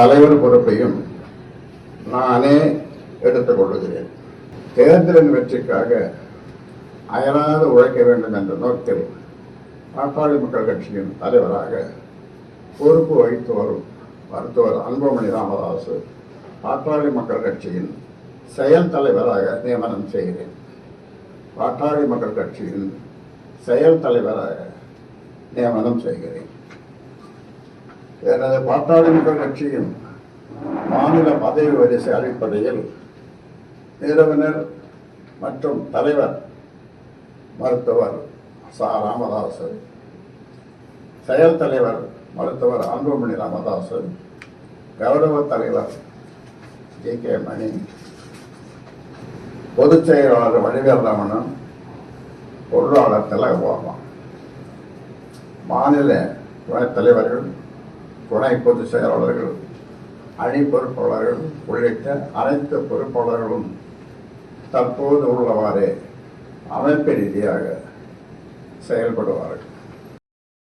தலைவர் பொறுப்பையும் நானே எடுத்துக் கொள்ளுகிறேன். தேர்தலின் வெற்றிக்காக அயராது உழைக்க வேண்டும் என்ற நோக்கில் பாட்டாளி மக்கள் கட்சியின் தலைவராக பொறுப்பு வகித்து வரும் மருத்துவர் அன்புமணி ராமதாஸ் பாட்டாளி மக்கள் கட்சியின் செயல் தலைவராக நியமனம் செய்கிறேன். பாட்டாளி மக்கள் கட்சியின் செயல் தலைவராக நியமனம் செய்கிறேன். எனது பாட்டாளி மக்கள் கட்சியின் மாநில பதவி வரிசை அடிப்படையில் நிறுவனர் மற்றும் தலைவர் மருத்துவர் ச. ராமதாஸ், செயல் தலைவர் மருத்துவர் அன்புமணி ராமதாஸ், கௌரவ தலைவர் ஜி.கே. மணி, பொதுச் செயலாளர் வடிவேல் ரமணன், பொருளாளர் திலகபாமா, மாநில துணைத் தலைவர்கள், துணை பொதுச் செயலாளர்கள், அணி பொறுப்பாளர்கள் உள்ளிட்ட அனைத்து பொறுப்பாளர்களும் தற்போது உள்ளவாறே அமைப்பு ரீதியாக செயல்படுவார்கள்.